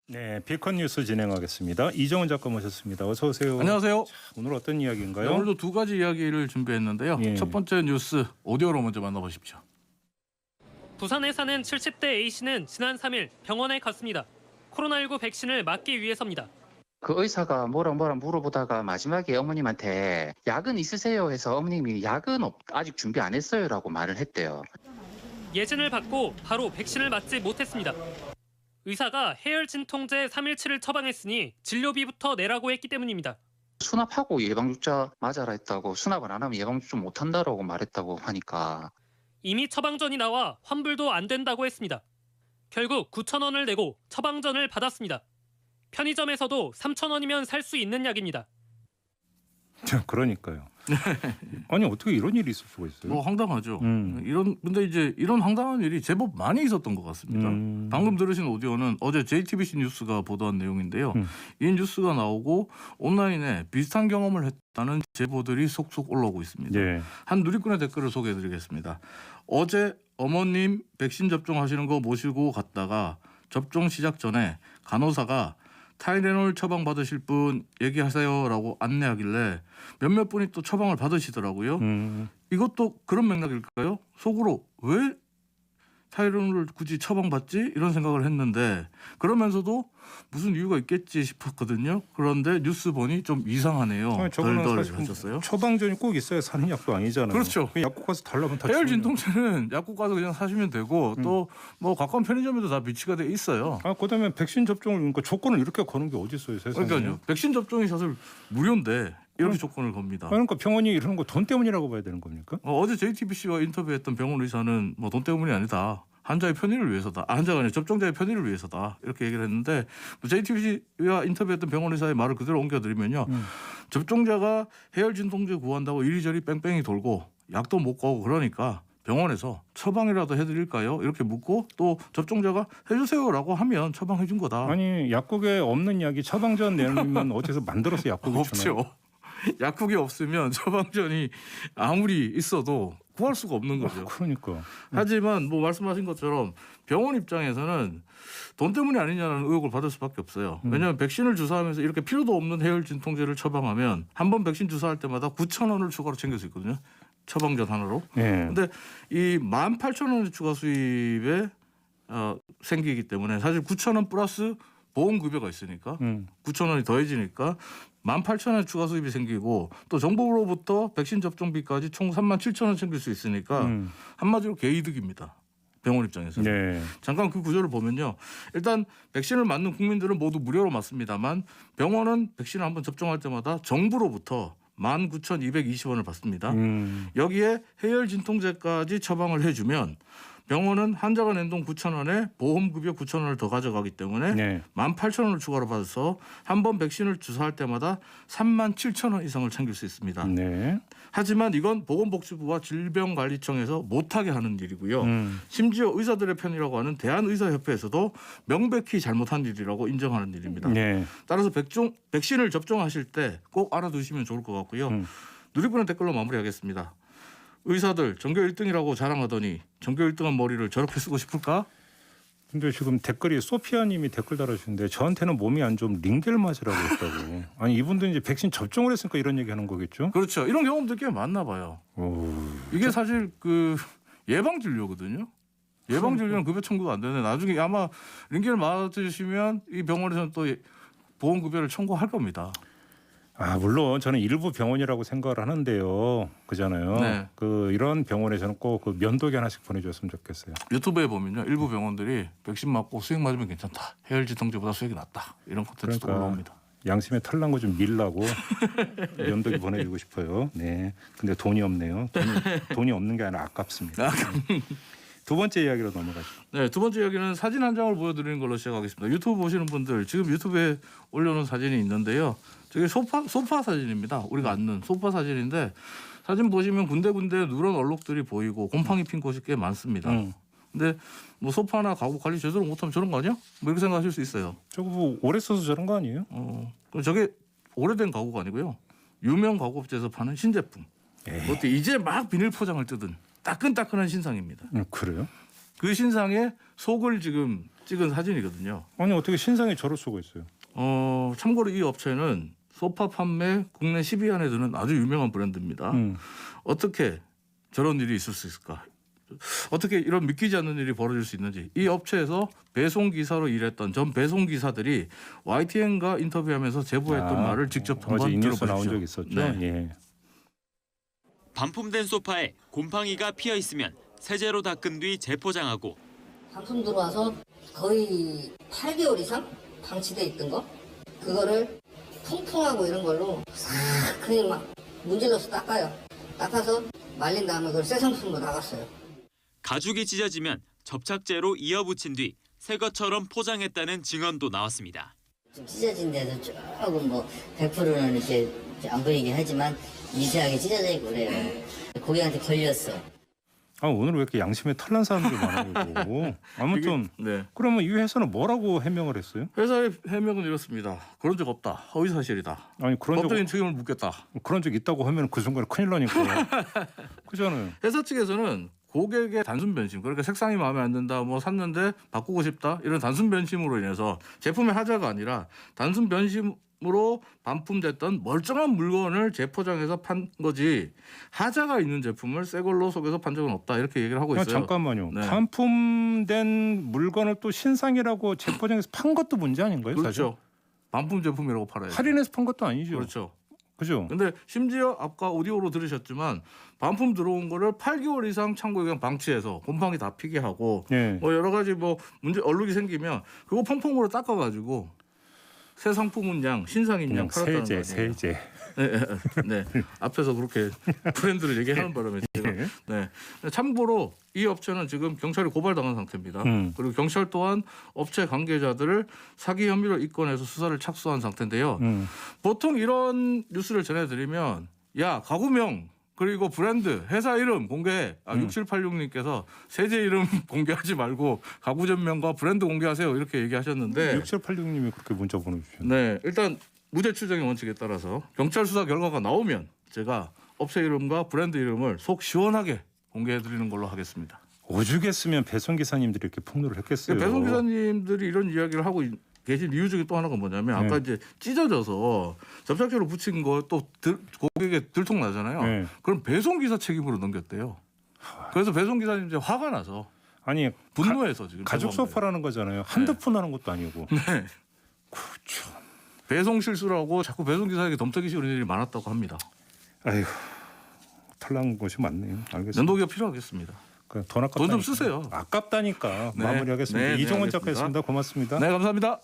네, 비컨 뉴스 진행하겠습니다. 이정훈 작가 모셨습니다. 어서 오세요. 안녕하세요. 오늘 어떤 이야기인가요? 네, 오늘도 두 가지 이야기를 준비했는데요. 예. 첫 번째 뉴스 오디오로 먼저 만나보십시오. 부산에 사는 70대 A씨는 지난 3일 병원에 갔습니다. 코로나19 백신을 맞기 위해서입니다. 그 의사가 뭐라 물어보다가 마지막에 어머님한테 약은 있으세요 해서 어머님이 약은 아직 준비 안 했어요라고 말을 했대요. 예진을 받고 바로 백신을 맞지 못했습니다. 의사가 해열 진통제 3일치를 처방했으니 진료비부터 내라고 했기 때문입니다. 수납하고 예방주사 맞아라 했다고 수납을 안 하면 예방주사 못 한다라고 말했다고 하니까 이미 처방전이 나와 환불도 안 된다고 했습니다. 결국 9,000원을 내고 처방전을 받았습니다. 편의점에서도 3,000원이면 살 수 있는 약입니다. 그러니까요. 아니 어떻게 이런 일이 있을 수가 있어요? 뭐 황당하죠. 근데 이제 이런 황당한 일이 제법 많이 있었던 것 같습니다. 방금 들으신 오디오는 어제 JTBC 뉴스가 보도한 내용인데요. 이 뉴스가 나오고 온라인에 비슷한 경험을 했다는 제보들이 속속 올라오고 있습니다. 네. 한 누리꾼의 댓글을 소개해드리겠습니다. 어제 어머님 백신 접종하시는 거 모시고 갔다가 접종 시작 전에 간호사가 타이레놀 처방 받으실 분 얘기하세요라고 안내하길래 몇몇 분이 또 처방을 받으시더라고요. 이것도 그런 맥락일까요? 속으로 왜 타이레놀을 굳이 처방받지? 이런 생각을 했는데 그러면서도 무슨 이유가 있겠지 싶었거든요. 그런데 뉴스 보니 좀 이상하네요. 덜덜 하셨어요. 처방전이 꼭 있어야 사는 약도 아니잖아요. 그렇죠. 약국 가서 달라면 다 해열 주면. 진통제는 약국 가서 그냥 사시면 되고 또 뭐 가까운 편의점에도 다 비치가 돼 있어요. 그다음에 백신 접종을 그러니까 조건을 이렇게 거는 게 어디 있어요, 세상에? 그러니까요. 백신 접종이 사실 무료인데 이렇게 조건을 겁니다. 그러니까 병원이 이러는 거 돈 때문이라고 봐야 되는 겁니까? 어제 JTBC와 인터뷰했던 병원 의사는 뭐 돈 때문이 아니다. 환자의 편의를 위해서다. 환자가 아니라 접종자의 편의를 위해서다. 이렇게 얘기를 했는데 JTBC와 인터뷰했던 병원 의사의 말을 그대로 옮겨드리면요. 접종자가 해열 진통제 구한다고 이리저리 뺑뺑이 돌고 약도 못 구하고 그러니까 병원에서 처방이라도 해드릴까요? 이렇게 묻고 또 접종자가 해주세요라고 하면 처방해 준 거다. 아니 약국에 없는 약이 처방전 내놓으면 어디서 만들어서 약국에 주나요? 없죠. 약국이 없으면 처방전이 아무리 있어도 구할 수가 없는 거죠. 그러니까. 하지만 뭐 말씀하신 것처럼 병원 입장에서는 돈 때문이 아니냐는 의혹을 받을 수밖에 없어요. 왜냐하면 백신을 주사하면서 이렇게 필요도 없는 해열 진통제를 처방하면 한 번 백신 주사할 때마다 9,000원을 추가로 챙길 수 있거든요. 처방전 하나로. 네. 근데 이 18,000원의 추가 수입에 생기기 때문에 사실 9,000원 플러스 보험급여가 있으니까 9,000원이 더해지니까 18,000원 추가 수입이 생기고 또 정부로부터 백신 접종비까지 총 37,000원 챙길 수 있으니까 한마디로 개이득입니다. 병원 입장에서는. 네. 잠깐 그 구조를 보면요. 일단 백신을 맞는 국민들은 모두 무료로 맞습니다만 병원은 백신을 한번 접종할 때마다 정부로부터 19,220원을 받습니다. 여기에 해열 진통제까지 처방을 해주면 병원은 환자가 낸 돈 9,000원에 보험급여 9,000원을 더 가져가기 때문에 네. 18,000원을 추가로 받아서 한 번 백신을 주사할 때마다 37,000원 이상을 챙길 수 있습니다. 네. 하지만 이건 보건복지부와 질병관리청에서 못하게 하는 일이고요. 심지어 의사들의 편이라고 하는 대한의사협회에서도 명백히 잘못한 일이라고 인정하는 일입니다. 네. 따라서 백신을 접종하실 때 꼭 알아두시면 좋을 것 같고요. 누리꾼의 댓글로 마무리하겠습니다. 의사들 전교 1등이라고 자랑하더니 전교 1등한 머리를 저렇게 쓰고 싶을까? 근데 지금 댓글이 소피아님이 댓글 달아주는데 저한테는 몸이 안 좋으면 링겔 맞으라고 했다고. 아니 이분도 이제 백신 접종을 했으니까 이런 얘기하는 거겠죠? 그렇죠. 이런 경험들 꽤 많나 봐요. 이게 사실 그 예방 진료거든요. 예방 진료는 급여 청구가 안 되는데 나중에 아마 링겔 맞으시면 이 병원에서는 또 보험 급여를 청구할 겁니다. 물론 저는 일부 병원이라고 생각을 하는데요. 그잖아요. 네. 이런 병원에서는 꼭 그 면도기 하나씩 보내줬으면 좋겠어요. 유튜브에 보면요. 일부 병원들이 백신 맞고 수액 맞으면 괜찮다. 해열 진통제보다 수액이 낫다. 이런 콘텐츠도 올라옵니다. 양심에 털난 거 좀 밀라고 면도기 보내주고 싶어요. 네. 근데 돈이 없네요. 돈이 없는 게 아니라 아깝습니다. 두 번째 이야기로 넘어가죠. 네, 두 번째 이야기는 사진 한 장을 보여드리는 걸로 시작하겠습니다. 유튜브 보시는 분들 지금 유튜브에 올려놓은 사진이 있는데요. 저게 소파 사진입니다. 우리가 앉는 소파 사진인데 사진 보시면 군데군데 누런 얼룩들이 보이고 곰팡이 핀 곳이 꽤 많습니다. 근데 뭐 소파나 가구 관리 제대로 못하면 저런 거 아니야? 뭐 이렇게 생각하실 수 있어요. 저거 뭐 오래 써서 저런 거 아니에요? 저게 오래된 가구가 아니고요. 유명 가구업체에서 파는 신제품. 그것도 이제 막 비닐 포장을 뜯은 따끈따끈한 신상입니다. 그래요? 그 신상에 속을 지금 찍은 사진이거든요. 아니 어떻게 신상이 저럴 수가 있어요? 참고로 이 업체는 소파 판매 국내 10위 안에 드는 아주 유명한 브랜드입니다. 어떻게 저런 일이 있을 수 있을까? 어떻게 이런 믿기지 않는 일이 벌어질 수 있는지. 이 업체에서 배송기사로 일했던 전 배송기사들이 YTN과 인터뷰하면서 제보했던 말을 직접 어제 한번 이 뉴스 들어보십시오. 나온 적 있었죠. 네. 예. 반품된 소파에 곰팡이가 피어 있으면 세제로 닦은 뒤 재포장하고 상품 들어와서 거의 8개월 이상 방치돼 있던 거 그거를 통풍하고 이런 걸로 싹 그냥 막 문질러서 닦아요. 닦아서 말린 다음에 그걸 새 상품으로 나갔어요. 가죽이 찢어지면 접착제로 이어붙인 뒤 새 것처럼 포장했다는 증언도 나왔습니다. 좀 찢어진 데도 조금 뭐 100%는 이렇게 안 보이긴 하지만 미세하게 찢어져 있고 그래요. 고객한테 걸렸어. 아 오늘 왜 이렇게 양심에 털난 사람들이 많아가지고 아무튼 네. 그러면 이 회사는 뭐라고 해명을 했어요? 회사의 해명은 이렇습니다. 그런 적 없다. 허위 사실이다. 아니 법적인 책임을 묻겠다. 그런 적 있다고 하면 그 순간에 큰일 나니까 그잖아요. 회사 측에서는 고객의 단순 변심, 그러니까 색상이 마음에 안 든다, 뭐 샀는데 바꾸고 싶다 이런 단순 변심으로 인해서 제품의 하자가 아니라 단순 변심으로 반품됐던 멀쩡한 물건을 재포장해서 판 거지 하자가 있는 제품을 새 걸로 속여서 판 적은 없다 이렇게 얘기를 하고 있어요. 잠깐만요. 네. 반품된 물건을 또 신상이라고 재포장해서 판 것도 문제 아닌가요? 그렇죠. 사실? 반품 제품이라고 팔아요. 할인해서 판 것도 아니죠. 그렇죠. 그죠? 근데 심지어 아까 오디오로 들으셨지만 반품 들어온 거를 8개월 이상 창고에 그냥 방치해서 곰팡이 다 피게 하고 예. 뭐 여러 가지 뭐 문제 얼룩이 생기면 그거 퐁퐁으로 닦아가지고 새 상품은 양 신상인 양 그냥 팔았다는 거 아니에요. 세제. 네. 앞에서 그렇게 브랜드를 얘기하는 바람에 제가 네. 참고로 이 업체는 지금 경찰에 고발당한 상태입니다. 그리고 경찰 또한 업체 관계자들을 사기 혐의로 입건해서 수사를 착수한 상태인데요. 보통 이런 뉴스를 전해드리면 야 가구명 그리고 브랜드 회사 이름 공개해. 6786님께서 세제 이름 공개하지 말고 가구 전명과 브랜드 공개하세요 이렇게 얘기하셨는데 6786님이 그렇게 문자 보내주셨네요. 네, 일단 무죄 추정의 원칙에 따라서 경찰 수사 결과가 나오면 제가 업체 이름과 브랜드 이름을 속 시원하게 공개해드리는 걸로 하겠습니다. 오죽했으면 배송기사님들이 이렇게 폭로를 했겠어요. 배송기사님들이 이런 이야기를 하고 계신 이유 중에 또 하나가 뭐냐면 아까 이제 찢어져서 접착제로 붙인 거 또 고객에 들통 나잖아요. 네. 그럼 배송기사 책임으로 넘겼대요. 그래서 배송기사님 이제 화가 나서 아니 분노해서 지금 가죽 제보한 거예요. 소파라는 거잖아요. 한두 푼 하는 것도 아니고. 네. 그렇죠. 배송 실수라고 자꾸 배송기사에게 덤터기 씌우는 일이 많았다고 합니다. 아이고 털난 것이 많네요. 알겠습니다. 면도기가 필요하겠습니다. 돈 아깝다니까. 돈 좀 쓰세요. 아깝다니까 네. 마무리하겠습니다. 네, 이종원 알겠습니다. 작가였습니다. 고맙습니다. 네, 감사합니다.